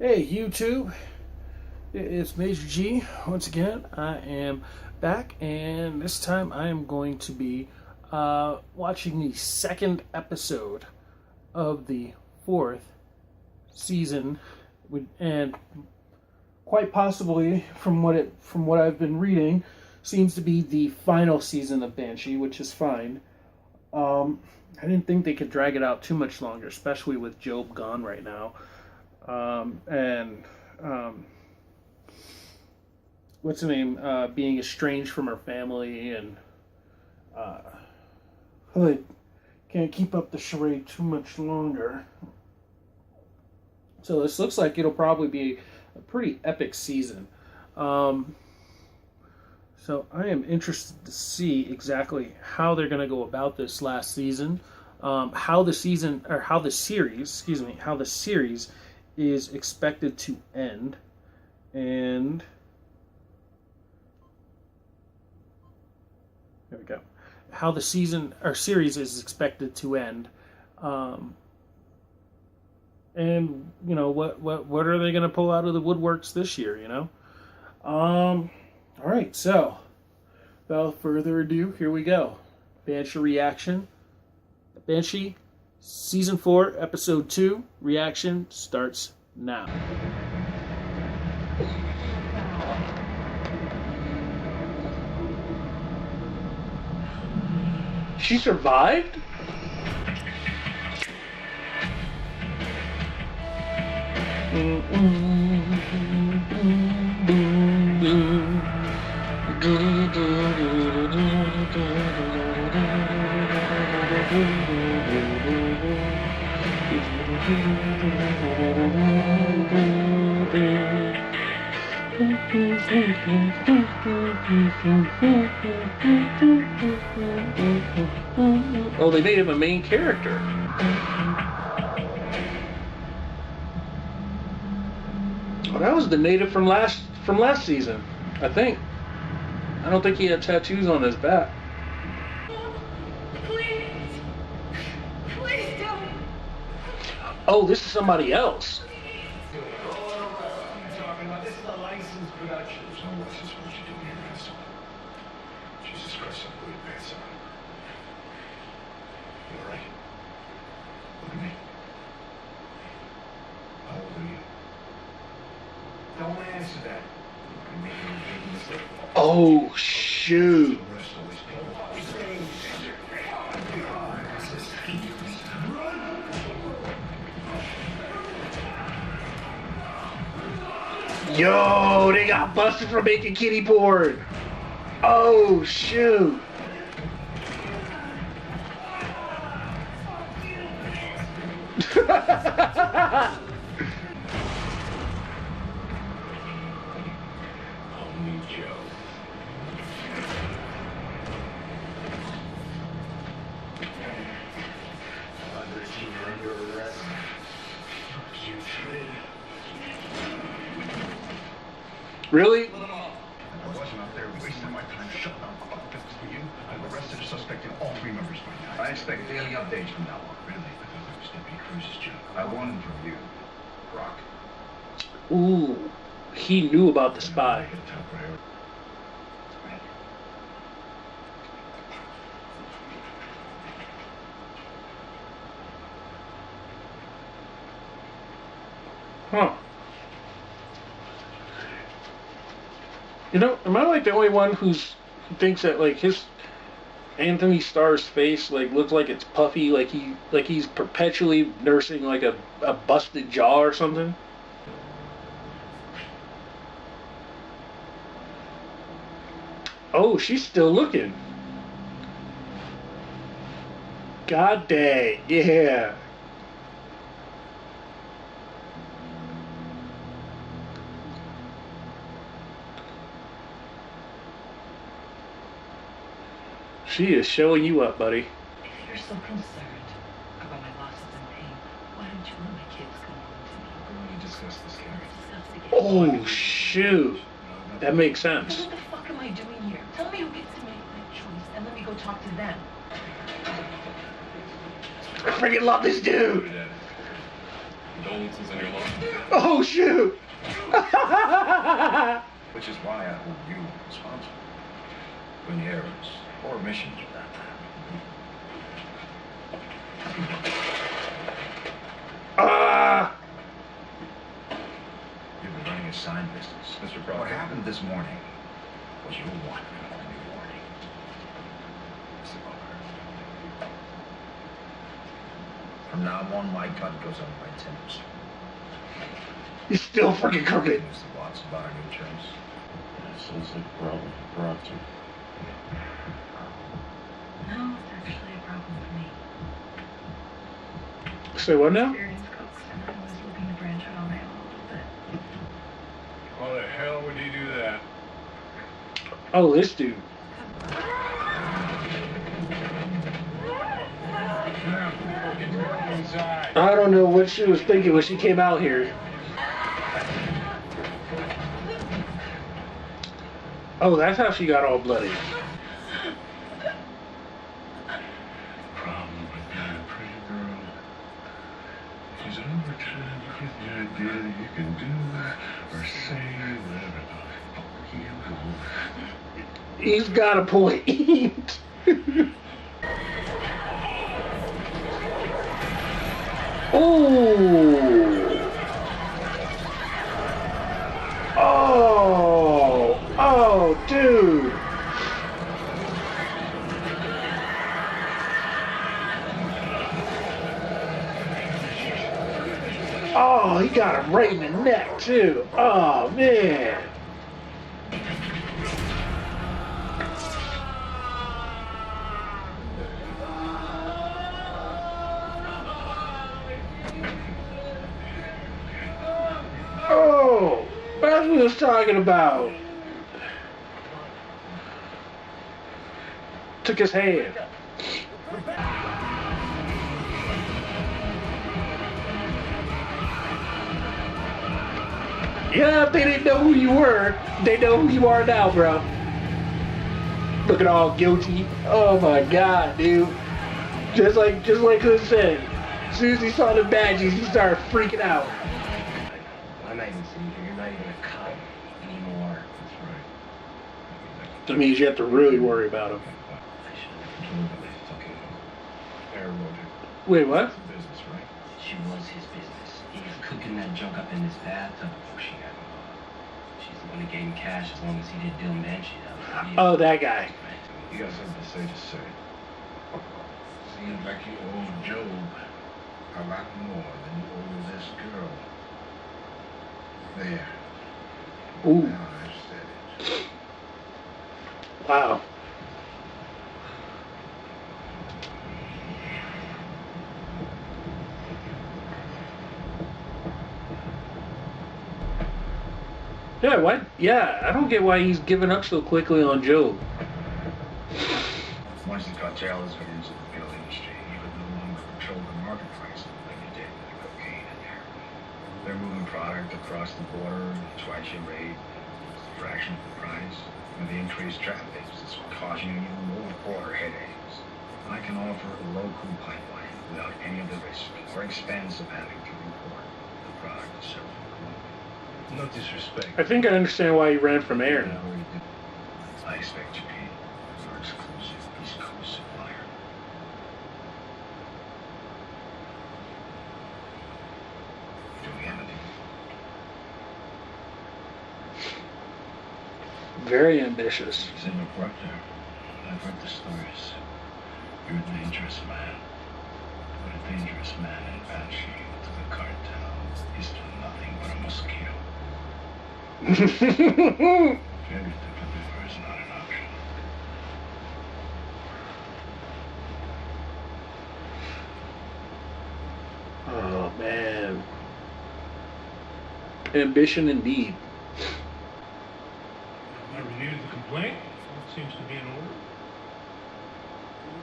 Hey YouTube, it's Major G. Once again, I am back, and this time I am going to be watching the second episode of the fourth season, and quite possibly, from what I've been reading, seems to be the final season of Banshee, which is fine. I didn't think they could drag it out too much longer, especially with Job gone right now. What's her name? Being estranged from her family, and I can't keep up the charade too much longer. So this looks like it'll probably be a pretty epic season. So I am interested to see exactly how they're going to go about this last season, how the series is expected to end, and there we go. How the series is expected to end, and what are they going to pull out of the woodworks this year? All right. So, without further ado, here we go. Banshee reaction. Banshee. Season 4, Episode 2, reaction starts now. She survived? Oh, they made him a main character. Oh, that was the native from last season, I think. I don't think he had tattoos on his back. Please don't. Oh, this is somebody else. This is a licensed production. So this is what you do here, asshole. Jesus Christ, I'm really bad, son. You all right? Look at me. How old are you? Don't answer that. Look at me. Oh, shoot. The rest always Yo, they got busted for making kitty porn. Oh, shoot. Only Joe. Others, you are under arrest. You should. Really? I wasn't out there wasting my time shutting down business for you. I've arrested a suspect in all three members by now. I expect daily updates from now on. Really? I thought that was Deputy Cruz's job. I want them from you, Brock. Ooh, he knew about the spy. Top priority. Huh. Am I like the only one who thinks that like his Anthony Starr's face like looks like it's puffy, like he's perpetually nursing like a busted jaw or something? Oh, she's still looking. God dang, yeah. She is showing you up, buddy. If you're so concerned about my losses and pain, why don't you let my kids come home to me? We've already discussed this, Carrie. Discuss again. Oh, shoot. That makes sense. Then what the fuck am I doing here? Tell me who gets to make my choice and let me go talk to them. I freaking love this dude. Condolences on your loss. Oh shoot! Which is why I hold you responsible for any errors or omissions of that matter. You've been running a sign business. Mr. Proctor. What happened this morning was your one and only warning. Mr. Proctor. From now on, my cut goes up by 10%. He's still freaking crooked. Mr. Watts about our new terms. Yeah, sounds like a problem for Proctor. No, it's actually a problem for me. Say what now? Experienced cooks, and I was looking to branch out on my own a little bit. Why the hell would you do that? Oh, this dude. Inside. I don't know what she was thinking when she came out here. Oh, that's how she got all bloody. Problem with being a pretty girl is overturned with the idea that you can do or say whatever the fuck you want. He's got a point. Oh. Oh. Oh, dude. Oh, he got him right in the neck, too. Oh, man. Oh, that's what I was talking about. Took his hand. Yeah, if they didn't know who you were, they know who you are now, bro. Looking all guilty. Oh my god, dude. Just like Hood said. As soon as he saw the badges, he started freaking out. I'm not even sitting here. You're not even a cop anymore. That's right. That means you have to really worry about him. I should have told him it's okay. Fair logic. Wait, what? Business, right? She was his business. He was cooking that junk up in his bathtub before she got involved. She's the one that gave him cash as long as he did Dylan Banshee. That was the Oh, that guy. You got something to say, just say it. Seems like you owe Job a lot more than you owe this girl. There. Ooh, Now I've said it. wow. Yeah, what? Yeah, I don't get why he's giving up so quickly on Job. Once the cartel is into the pill industry, you would no longer control the marketplace like you did with the cocaine and heroin. They're moving product across the border twice your rate, a fraction of the price. And the increased traffic is causing you more border headaches. I can offer a local pipeline without any of the risk or expense of having to import the product itself. No disrespect. I think I understand why he ran from Aaron. I expect you to be your exclusive East Coast supplier. Do we have a deal? Very ambitious. Zimmer Proctor, I've heard the stories. You're a dangerous man. But a dangerous man in Banshee to the cartel is to nothing but a mosquito. Failure to deliver is not an option. Oh, man. Ambition indeed. I reviewed the complaint. It seems to be in order.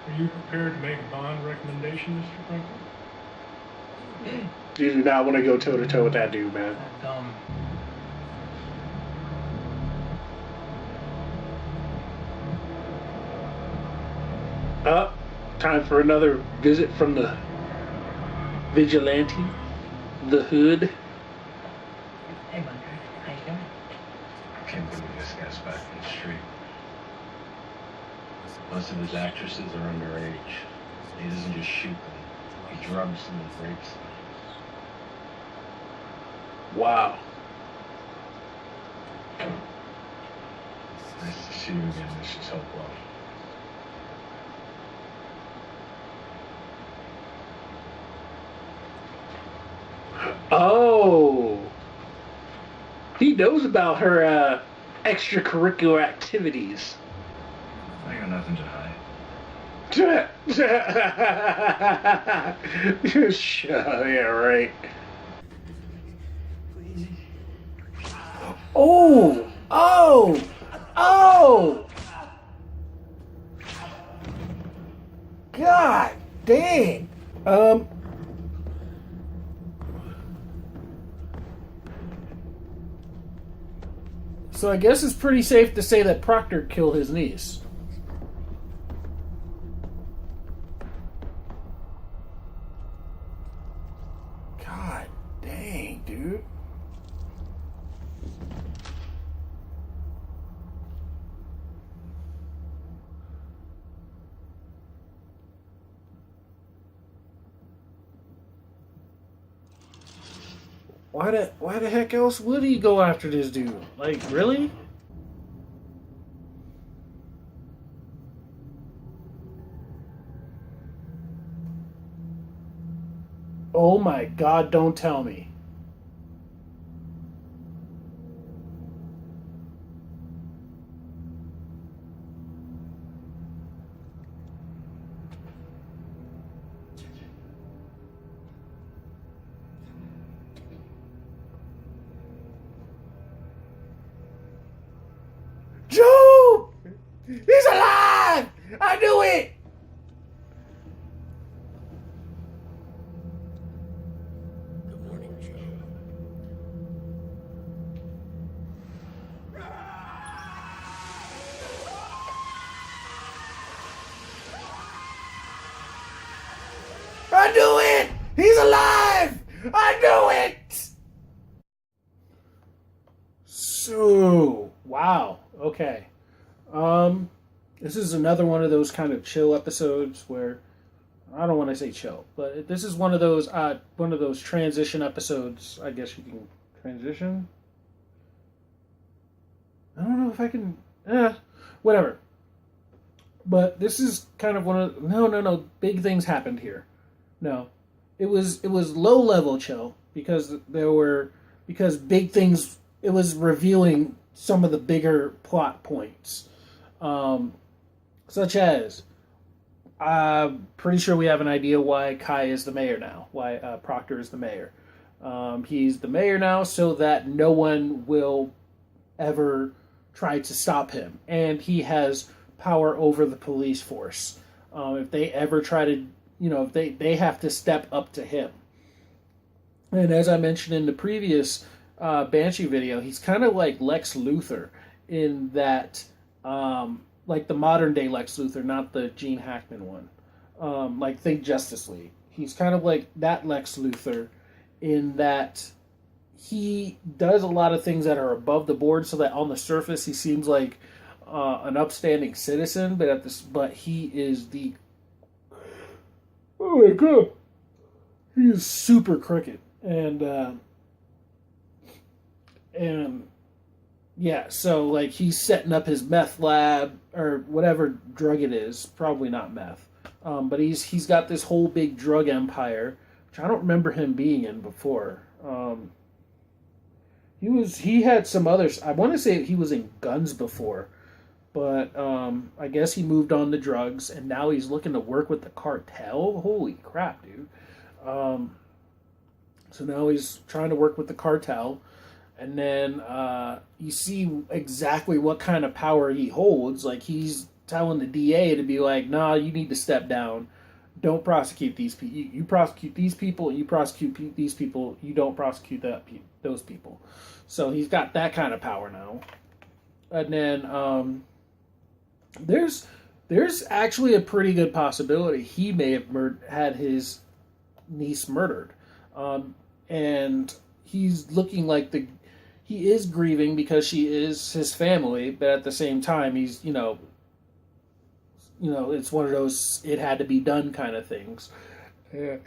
Are you prepared to make a bond recommendation, Mr. Franklin? You do not want to go toe to toe with that dude, man. Time for another visit from the vigilante. The Hood. Hey, Bunker. How you doing? I can't believe this guy's back in the street. Most of his actresses are underage. He doesn't just shoot them. He drugs them and rapes them. Wow. Nice to see you again, Mrs. Hopewell. Oh. He knows about her extracurricular activities. I got nothing to hide. Yeah, right. Oh! Oh! Oh! God dang! So I guess it's pretty safe to say that Proctor killed his niece. God dang, dude. Why the heck else would he go after this dude? Like, really? Oh my God, don't tell me. Joe! He's alive! I knew it! Good morning, Joe. I knew it! He's alive! I knew it! So, wow. Okay. This is another one of those kind of chill episodes where I don't want to say chill, but this is one of those transition episodes. I guess you can transition. I don't know if I can. Whatever. But this is kind of one of no. Big things happened here. No, it was low level chill because big things. It was revealing some of the bigger plot points, such as I'm pretty sure we have an idea why Kai is the mayor now. Why Proctor is the mayor. He's the mayor now, so that no one will ever try to stop him, and he has power over the police force. If they ever try to, if they have to step up to him. And as I mentioned in the previous Banshee video, he's kind of like Lex Luthor in that, like the modern day Lex Luthor, not the Gene Hackman one. Like think Justice League. He's kind of like that Lex Luthor in that he does a lot of things that are above the board, so that on the surface he seems like an upstanding citizen, but he is the oh my God, he is super crooked and yeah, so like he's setting up his meth lab or whatever drug it is, probably not meth, but he's got this whole big drug empire, which I don't remember him being in before. He had some others. I want to say he was in Guns before, but I guess he moved on to drugs, and now he's looking to work with the cartel. Holy crap, dude! So now he's trying to work with the cartel, and then you see exactly what kind of power he holds. Like he's telling the DA to be like, "Nah, you need to step down. Don't prosecute these people. You prosecute these people. You prosecute these people. You don't prosecute those people." So he's got that kind of power now. And then there's actually a pretty good possibility he may have had his niece murdered. and he's looking like he is grieving because she is his family, but at the same time, he's it's one of those it had to be done kind of things. Yeah.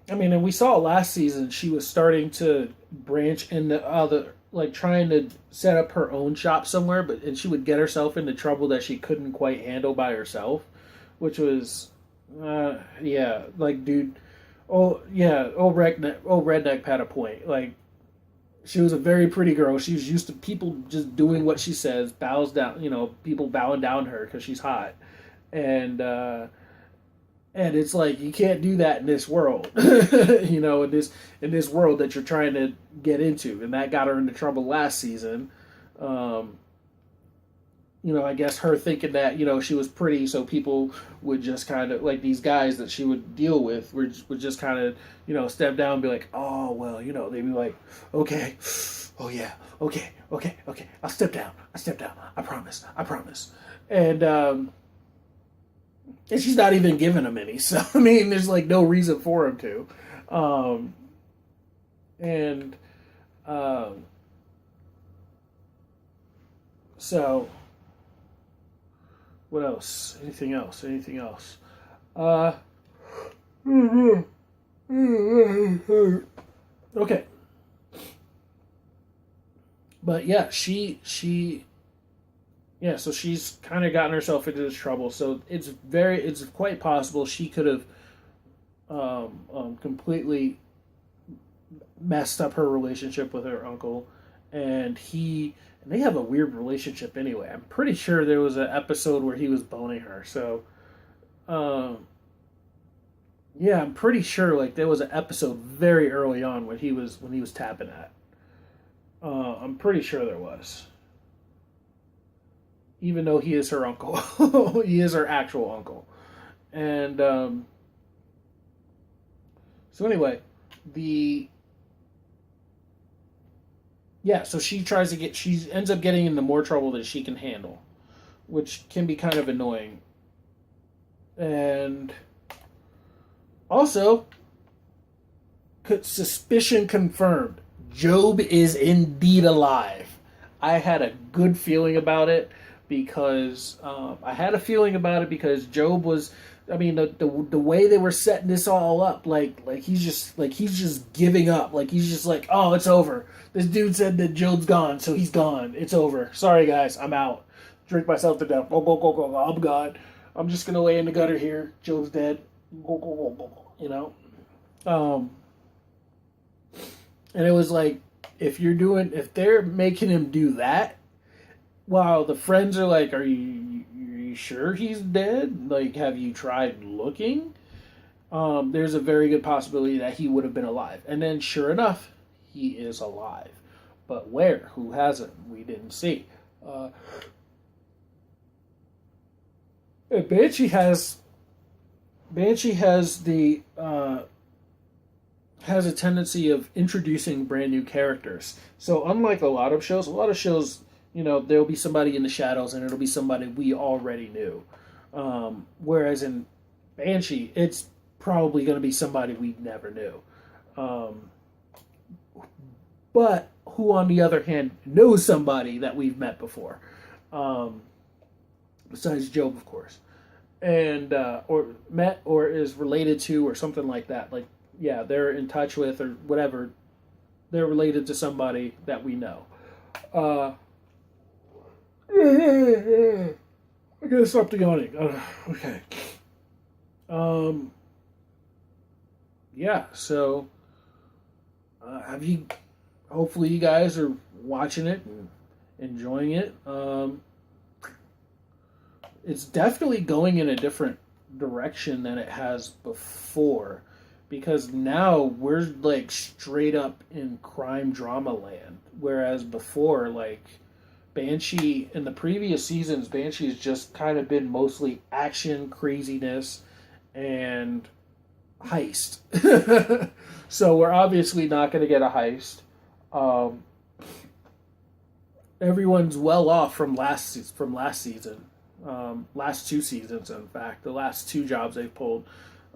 I mean, and we saw last season she was starting to branch into other, like trying to set up her own shop somewhere, and she would get herself into trouble that she couldn't quite handle by herself, which was, yeah, like dude, oh yeah, old redneck had a point. Like she was a very pretty girl. She was used to people just doing what she says, bows down, people bowing down to her because she's hot, and. And it's like you can't do that in this world, in this world that you're trying to get into, and that got her into trouble last season. I guess her thinking that she was pretty, so people would just kind of like these guys that she would deal with would just kind of step down and be like, oh well, they'd be like, okay, oh yeah, okay, I'll step down, I promise, and she's not even giving him any. So, I mean, there's like no reason for him to. So, what else? Anything else? Okay. But yeah, yeah, so she's kind of gotten herself into this trouble. So it's quite possible she could have completely messed up her relationship with her uncle, and they have a weird relationship anyway. I'm pretty sure there was an episode where he was boning her. So, yeah, I'm pretty sure like there was an episode very early on when he was tapping at. I'm pretty sure there was. Even though he is her uncle. He is her actual uncle. And, so anyway, so she ends up getting into more trouble than she can handle, which can be kind of annoying. And also, suspicion confirmed. Job is indeed alive. I had a good feeling about it because Job was. I mean, the way they were setting this all up, like he's just giving up. Like he's just like, oh, it's over. This dude said that Job's gone, so he's gone. It's over. Sorry guys, I'm out. Drink myself to death. Go. I'm gone. I'm just gonna lay in the gutter here. Job's dead. Go. And it was like, if they're making him do that, while the friends are like, are you sure he's dead? Like, have you tried looking? There's a very good possibility that he would have been alive. And then, sure enough, he is alive. But where? Who has him? We didn't see. Banshee has a tendency of introducing brand new characters. So unlike a lot of shows, there'll be somebody in the shadows and it'll be somebody we already knew. Whereas in Banshee, it's probably going to be somebody we never knew. But who, on the other hand, knows somebody that we've met before. Besides Job, of course. And, or met or is related to or something like that. Like, yeah, they're in touch with or whatever. They're related to somebody that we know. I gotta stop the yawning. Okay. Yeah, so hopefully you guys are watching it and enjoying it. It's definitely going in a different direction than it has before, because now we're like straight up in crime drama land, whereas before, like, Banshee, in the previous seasons, Banshee has just kind of been mostly action, craziness, and heist. So we're obviously not going to get a heist. Everyone's well off from last season. Last two seasons, in fact. The last two jobs they've pulled.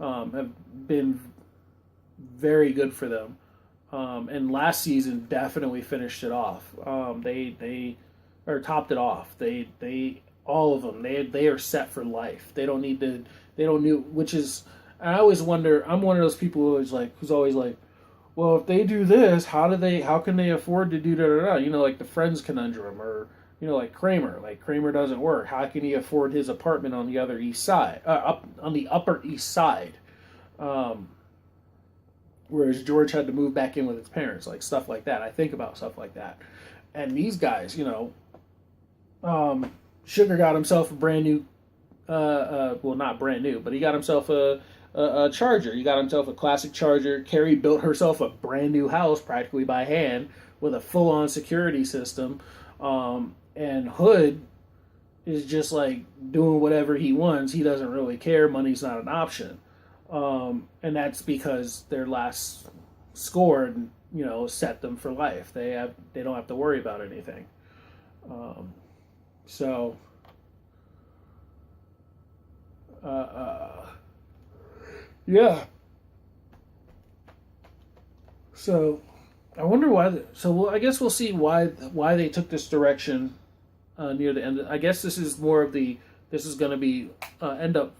have been very good for them. And last season definitely finished it off. They or topped it off. They all of them. They are set for life. They don't need to. They don't need. Which is, I always wonder. I'm one of those people who's always like, well, if they do this, how can they afford to do da da da? You know, like the Friends conundrum, or you know, like Kramer. Like Kramer doesn't work. How can he afford his apartment on the other east side, up on the Upper East Side? Whereas George had to move back in with his parents, like stuff like that. I think about stuff like that. And these guys, you know, Sugar got himself a brand new, well, not brand new, but he got himself a Charger. He got himself a classic Charger. Carrie built herself a brand new house practically by hand with a full-on security system. And Hood is just like doing whatever he wants. He doesn't really care. Money's not an option. And that's because their last score, you know, set them for life. They don't have to worry about anything. So, yeah. So, I wonder why. I guess we'll see why they took this direction near the end. I guess this is more of the. This is going to be end up.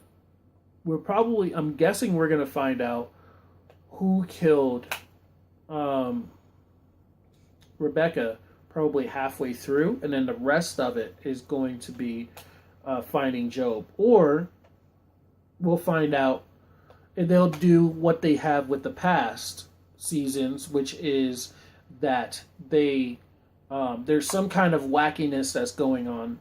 I'm guessing we're going to find out who killed Rebecca probably halfway through, and then the rest of it is going to be finding Job. Or we'll find out, and they'll do what they have with the past seasons, which is that there's some kind of wackiness that's going on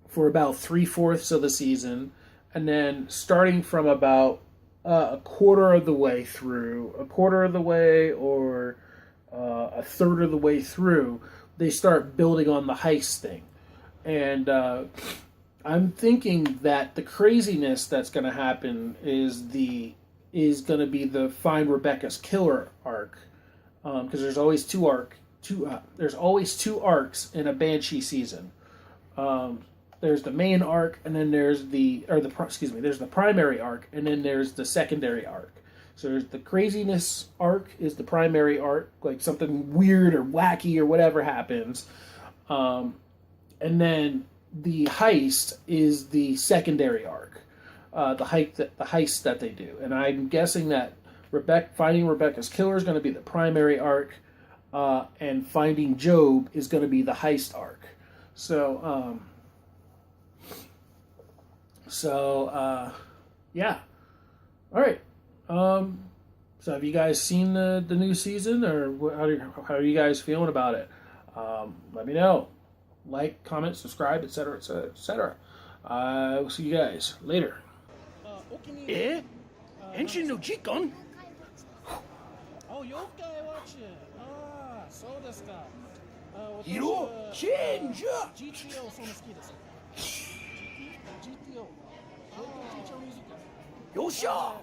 for about 3/4 of the season, and then starting from about a quarter of the way through, or a third of the way through, they start building on the heist thing. And I'm thinking that the craziness that's going to happen is going to be the Find Rebecca's Killer arc, because there's always two arcs in a Banshee season. There's the main arc, and then there's there's the primary arc, and then there's the secondary arc. So there's the craziness arc is the primary arc, like something weird or wacky or whatever happens. And then the heist is the secondary arc, the heist that they do. And I'm guessing that finding Rebecca's killer is going to be the primary arc, and finding Job is going to be the heist arc. So, yeah. All right. So have you guys seen the new season, or how are you guys feeling about it? Let me know. Like, comment, subscribe, etc., etc., etc. We'll see you guys later. Eh? Engine no Jikon? あ、妖怪ウォッチ。ああ、そうですか。Hiro, change! GTO その好きです。GTO。GTO ミュージック。よっしゃ